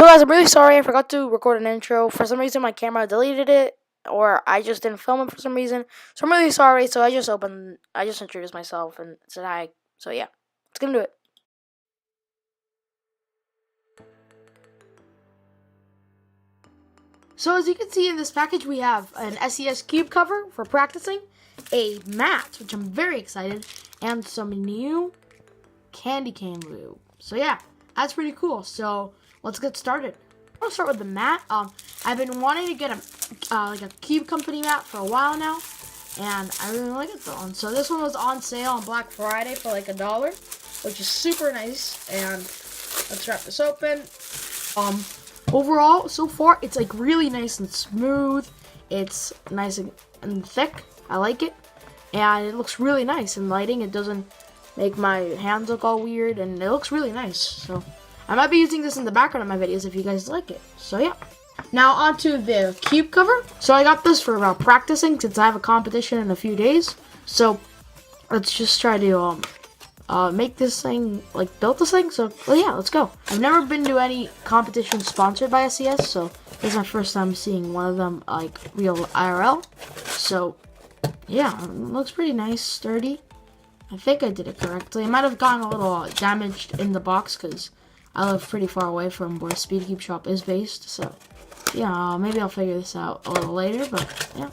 So guys, I'm really sorry I forgot to record an intro. For some reason my camera deleted it, or I just didn't film it for some reason. So I'm really sorry. So I just introduced myself and said hi. So yeah, let's get into it. So as you can see in this package, we have an SES cube cover for practicing, a mat, which I'm very excited, and some new candy cane lube. So yeah, that's pretty cool. So let's get started. I'll start with the mat. I've been wanting to get a Cube Company mat for a while now, and I really like it though. And so this one was on sale on Black Friday for like $1, which is super nice. And let's wrap this open. Overall, so far, it's like really nice and smooth. It's nice and thick. I like it, and it looks really nice in lighting. It doesn't make my hands look all weird, and it looks really nice. So I might be using this in the background of my videos if you guys like it. So yeah. Now onto the cube cover. So I got this for practicing since I have a competition in a few days. So let's just try to make this thing, like build this thing. So well, yeah, let's go. I've never been to any competition sponsored by SES, so this is my first time seeing one of them like real IRL. So yeah, it looks pretty nice, sturdy. I think I did it correctly. It might have gotten a little damaged in the box because I live pretty far away from where SpeedCubeShop is based. So yeah, maybe I'll figure this out a little later. But yeah,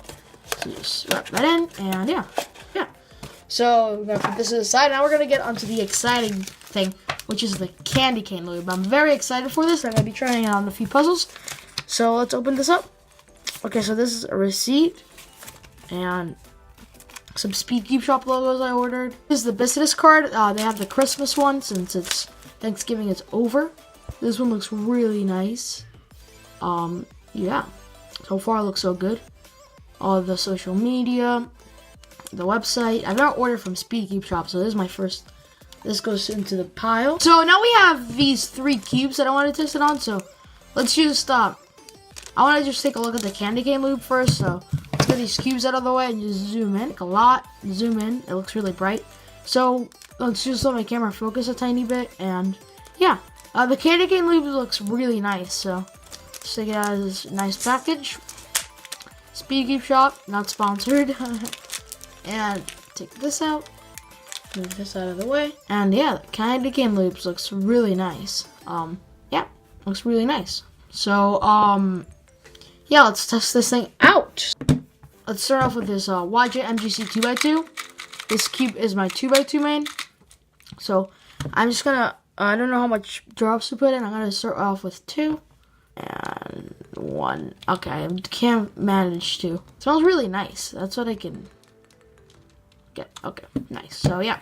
so just wrap that in, and yeah. So we're gonna put this to the side. Now we're gonna get onto the exciting thing, which is the candy cane lube. I'm very excited for this. I'm gonna be trying it on a few puzzles. So let's open this up. Okay, so this is a receipt and some SpeedCubeShop logos I ordered. This is the business card. They have the Christmas one since it's Thanksgiving is over. This one looks really nice. Yeah, so far it looks so good. All of the social media, the website. I've never ordered from SpeedCubeShop, so this is my first. This goes into the pile. So now we have these 3 cubes that I want to test it on. So let's just I want to just take a look at the candy cane lube first. So let's get these cubes out of the way and just zoom in. Like a lot. Zoom in. It looks really bright. So let's just let my camera focus a tiny bit. And yeah, the candy cane lube looks really nice. So let's take it out of this nice package. SpeedCubeShop, not sponsored. And take this out, move this out of the way, and yeah, the candy cane loops looks really nice. Yeah, looks really nice. So yeah, let's test this thing out. Let's start off with this YJ MGC 2x2. This cube is my 2x2 main. So I'm just gonna, I don't know how much drops to put in. I'm gonna start off with 2 and 1. Okay, I can't manage to. It smells really nice. That's what I can. Okay, nice. So yeah,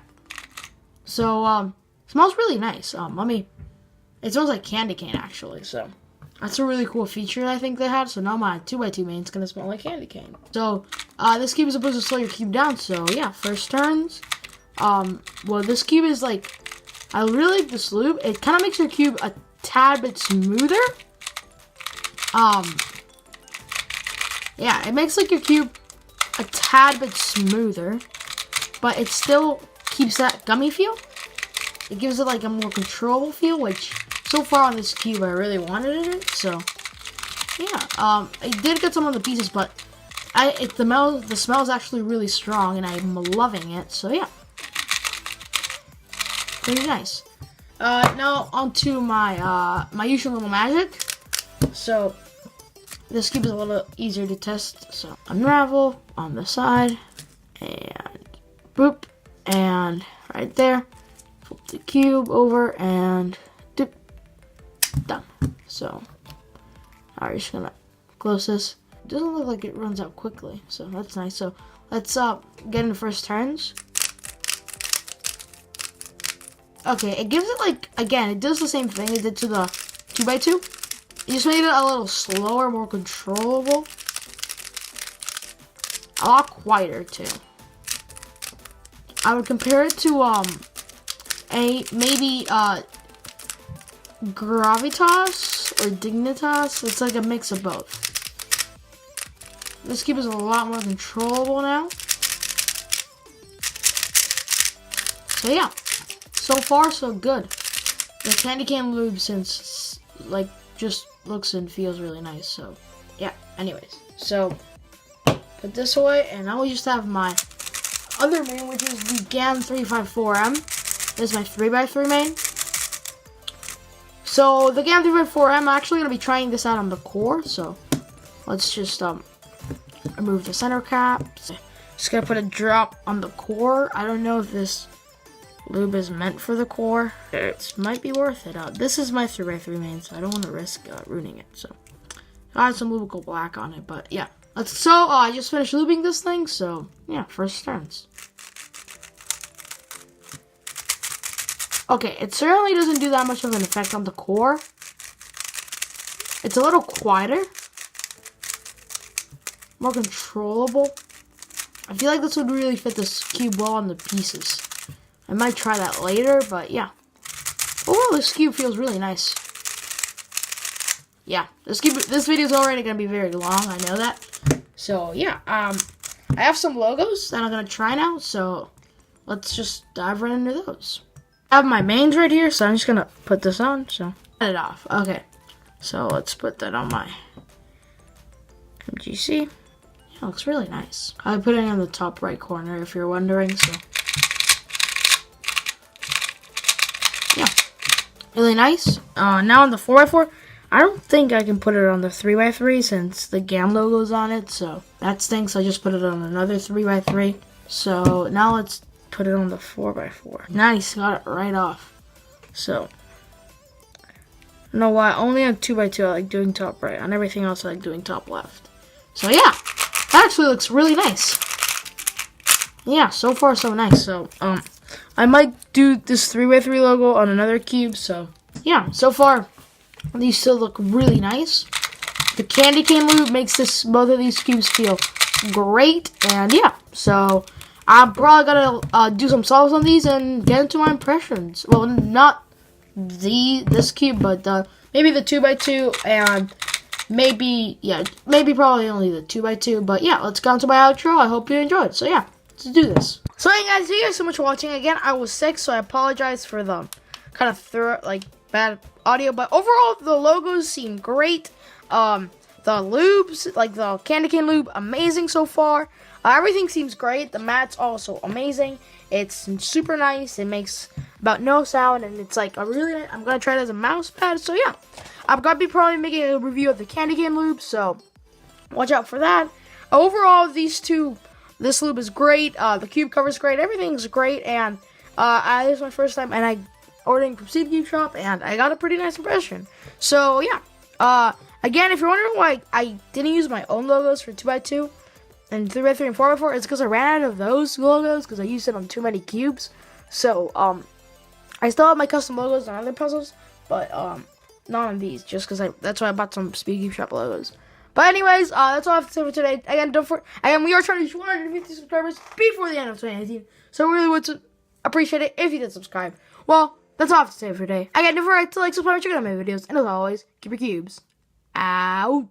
so smells really nice. It smells like candy cane actually. So that's a really cool feature I think they had. So now my 2x2 main is gonna smell like candy cane. So this cube is supposed to slow your cube down. So yeah, first turns. Well, this cube is like, I really like this lube. It kind of makes your cube a tad bit smoother. Yeah, it makes like your cube a tad bit smoother, but it still keeps that gummy feel. It gives it like a more controllable feel, which so far on this cube I really wanted it. So yeah, I did get some of the pieces, but the smell is actually really strong, and I'm loving it. So yeah, pretty nice. Now onto my my usual little magic. So this cube is a little easier to test. So unravel on the side and boop, and right there, flip the cube over and doop, done. So I'm just gonna close this. It doesn't look like it runs out quickly, so that's nice. So let's get in the first turns. Okay, it gives it like, again, it does the same thing it did to the 2x2. It just made it a little slower, more controllable, a lot quieter too. I would compare it to maybe Gravitas or Dignitas. It's like a mix of both. This cube is a lot more controllable now. So yeah, so far so good. The candy cane lube since like just looks and feels really nice. So yeah, anyways, so put this away, and now we just have my other main, which is the GAN 354M. This is my 3x3 main. So the GAN 354M, I'm actually gonna be trying this out on the core. So let's just remove the center cap. Just gonna put a drop on the core. I don't know if this lube is meant for the core. It might be worth it. This is my 3x3 main, so I don't want to risk ruining it. So I have some lubrical black on it, but yeah. I just finished lubing this thing, so yeah, first turns. Okay, it certainly doesn't do that much of an effect on the core. It's a little quieter, more controllable. I feel like this would really fit this cube well on the pieces. I might try that later, but yeah. Overall, this cube feels really nice. Yeah, this video is already going to be very long, I know that. So yeah, I have some logos that I'm going to try now, so let's just dive right into those. I have my mains right here, so I'm just going to put this on, so cut it off. Okay, so let's put that on my MGC. Yeah, looks really nice. I put it in the top right corner if you're wondering, so yeah, really nice. Now on the 4x4, I don't think I can put it on the 3x3 since the GAN logo's on it, so that stinks. I just put it on another 3x3. So now let's put it on the 4x4. Nice, got it right off. So I don't know why, only on 2x2 I like doing top right. On everything else I like doing top left. So yeah, that actually looks really nice. Yeah, so far so nice. So I might do this 3x3 logo on another cube. So yeah, so far these still look really nice. The candy cane lube makes both of these cubes feel great. And yeah, so I'm probably gonna do some solves on these and get into my impressions. Well, not this cube, but maybe the 2x2 and maybe probably only the 2x2. But yeah, let's go into my outro. I hope you enjoyed. So yeah, let's do this. So hey guys, thank you guys so much for watching. Again, I was sick, so I apologize for the kind of bad audio, but overall the logos seem great. The lubes, like the candy cane lube, amazing so far. Everything seems great. The mat's also amazing. It's super nice. It makes about no sound, and it's like I'm gonna try it as a mouse pad. So yeah, I'm gonna be probably making a review of the candy cane lube, so watch out for that. Overall, this lube is great. The cube cover is great. Everything's great, and this is my first time, and I ordering from SpeedCubeShop, and I got a pretty nice impression. So yeah, again, if you're wondering why I didn't use my own logos for 2x2 and 3x3 and 4x4, it's because I ran out of those logos because I used it on too many cubes. So I still have my custom logos on other puzzles, but not on these, just because that's why I bought some SpeedCubeShop logos. But anyways, that's all I have to say for today. Again, we are trying to reach 150 subscribers before the end of 2019, so I really would appreciate it if you did subscribe. Well, that's all I have to say for today. Again, don't forget to like, subscribe, and check out my videos. And as always, keep your cubes out.